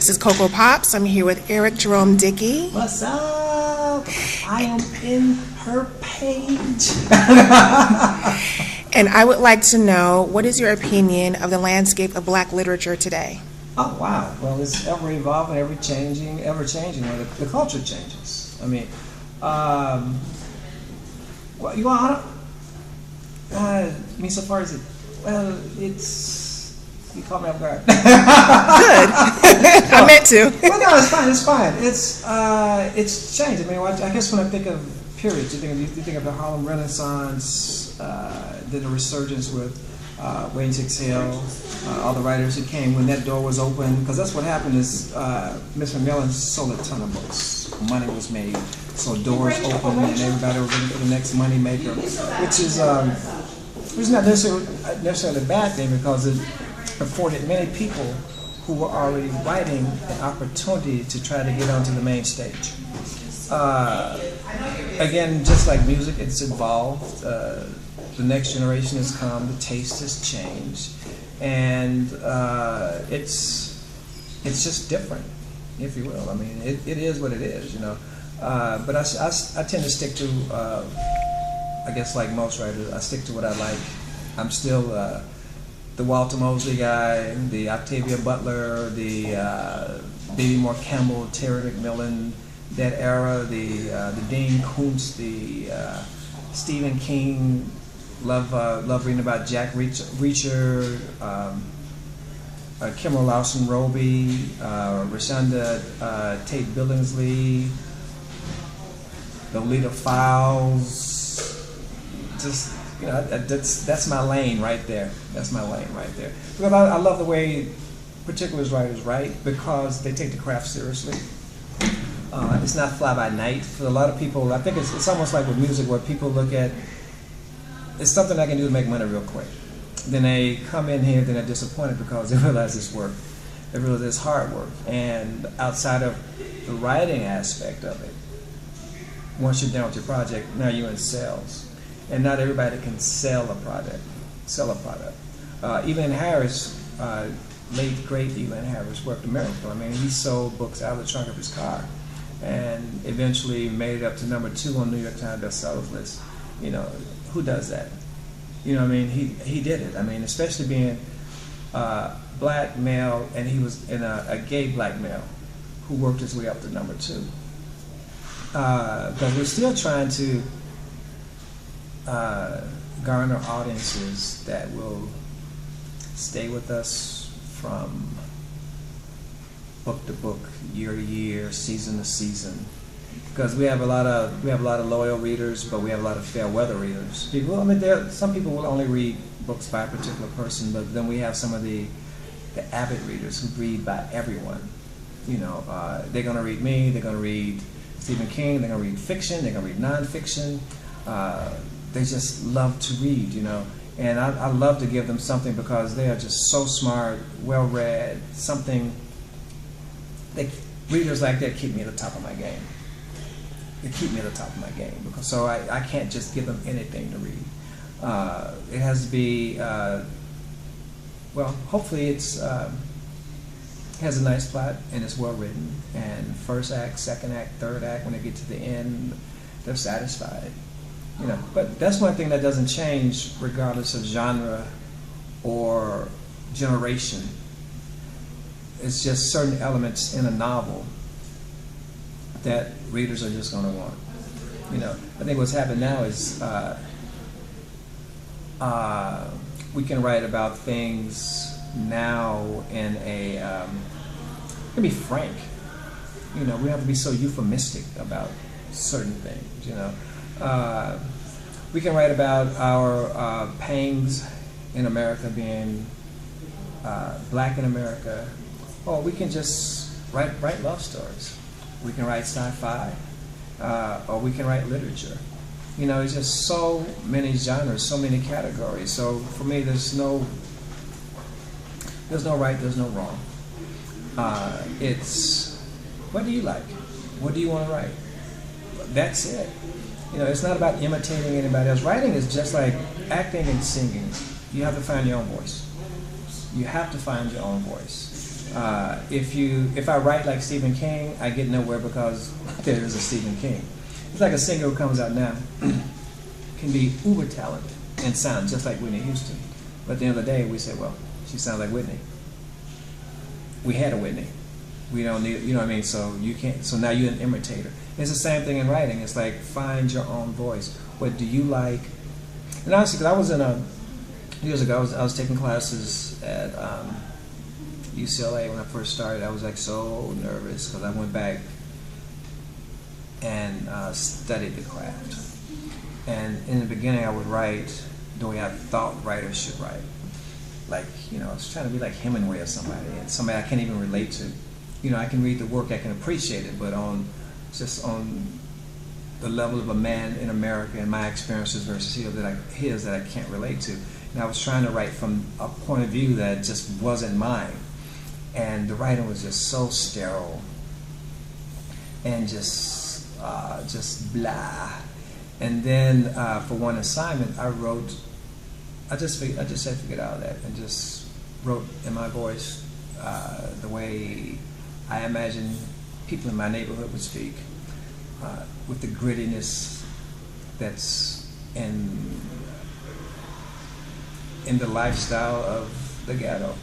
This is Cocoa Pops. I'm here with Eric Jerome Dickey. What's up? I am in her page. And I would like to know, what is your opinion of the landscape of black literature today? Oh, wow. Well, it's ever evolving, ever changing. The culture changes. I mean, well, you want I mean, so far as it, well, it's, you caught me off guard. Good. I meant to. Well, no, it's fine. It's fine. It's changed. I mean, I guess when I think of periods, you think of the Harlem Renaissance, then the resurgence with Wayne Hill, all the writers who came when that door was open. Because that's what happened is Miss Macmillan sold a ton of books. Money was made, so doors opened, and everybody was looking for the next money maker, which is not necessarily a bad thing, because it afforded many people who were already writing an opportunity to try to get onto the main stage. Again, just like music, it's evolved. The next generation has come. The taste has changed, and it's just different, if you will. I mean, it is what it is, you know. But I tend to stick to, I guess, like most writers, I stick to what I like. I'm still the Walter Mosley guy, the Octavia Butler, the B.B. Moore Campbell, Terry McMillan, that era, the Dean Koontz, the Stephen King. Love reading about Jack Reacher, Kimberly Lawson Roby, Rashonda Tate Billingsley, Lolita Fowles. Just, you know, that's my lane right there. That's my lane right there. Because I love the way particular writers write, because they take the craft seriously. It's not fly by night. For a lot of people, I think it's almost like with music, where people look at, it's something I can do to make money real quick. Then they come in here, then they're disappointed because they realize it's work. They realize it's hard work. And outside of the writing aspect of it, once you're done with your project, now you're in sales. And not everybody can sell a product. Elan Harris, late great Elan Harris, worked a miracle. I mean, he sold books out of the trunk of his car, and eventually made it up to #2 on New York Times bestsellers list. You know, who does that? You know what I mean? He did it. I mean, especially being black male, and he was in a gay black male who worked his way up to #2. But we're still trying to garner audiences that will stay with us from book to book, year to year, season to season. Because we have a lot of loyal readers, but we have a lot of fair weather readers. Some people will only read books by a particular person, but then we have some of the avid readers who read by everyone. You know, they're going to read me, they're going to read Stephen King, they're going to read fiction, they're going to read nonfiction. They just love to read, you know. And I love to give them something, because they are just so smart, well-read, readers like that keep me at the top of my game. They keep me at the top of my game, because so I can't just give them anything to read. It has to be, well, hopefully it has a nice plot and it's well written, and first act, second act, third act, when they get to the end, they're satisfied. You know, but that's one thing that doesn't change regardless of genre or generation. It's just certain elements in a novel that readers are just going to want. You know, I think what's happened now is we can write about things now in a, it can be frank. You know, we don't have to be so euphemistic about certain things, you know. We can write about our pangs in America, being black in America, or we can just write love stories. We can write sci-fi, or we can write literature. You know, it's just so many genres, so many categories. So for me, there's no right, there's no wrong. It's, what do you like? What do you want to write? That's it. You know, it's not about imitating anybody else. Writing is just like acting and singing. You have to find your own voice. You have to find your own voice. If I write like Stephen King, I get nowhere because there is a Stephen King. It's like a singer who comes out now can be uber talented and sound just like Whitney Houston, but at the end of the day, we say, well, she sounds like Whitney. We had a Whitney. We don't need, you know what I mean? So you can't. So now you're an imitator. It's the same thing in writing. It's like find your own voice. What do you like? And honestly, because I was years ago, I was taking classes at UCLA when I first started. I was like so nervous because I went back and studied the craft. And in the beginning, I would write the way I thought writers should write. Like, I was trying to be like Hemingway or somebody, and somebody I can't even relate to. I can read the work, I can appreciate it, but on the level of a man in America and my experiences versus his that I can't relate to. And I was trying to write from a point of view that just wasn't mine. And the writing was just so sterile and just blah. And then for one assignment, I just had to get out of that and just wrote in my voice the way I imagine people in my neighborhood would speak, with the grittiness that's in the lifestyle of the ghetto.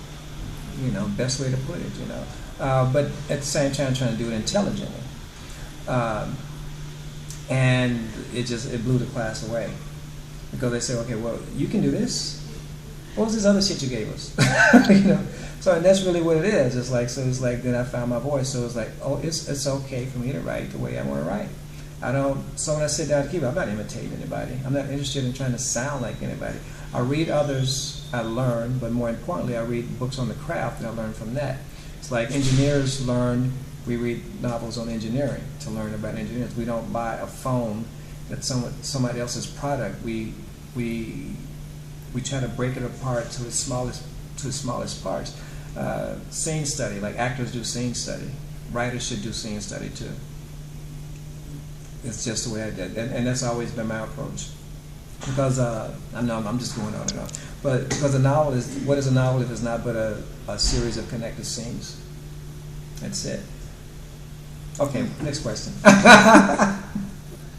Best way to put it. But at the same time, trying to do it intelligently. And it blew the class away because they say, okay, well, you can do this. What was this other shit you gave us? So and that's really what it is. It's like then I found my voice. So it's like, oh, it's okay for me to write the way I want to write. So when I sit down to keep, I'm not imitating anybody. I'm not interested in trying to sound like anybody. I read others, I learn, but more importantly, I read books on the craft and I learn from that. It's like engineers learn. We read novels on engineering to learn about engineers. We don't buy a phone that's somebody else's product. We try to break it apart to its smallest parts. Scene study, like actors do scene study. Writers should do scene study too. It's just the way I did, and that's always been my approach. Because I'm just going on and on. But because a novel what is a novel if it's not but a series of connected scenes? That's it. Okay, next question.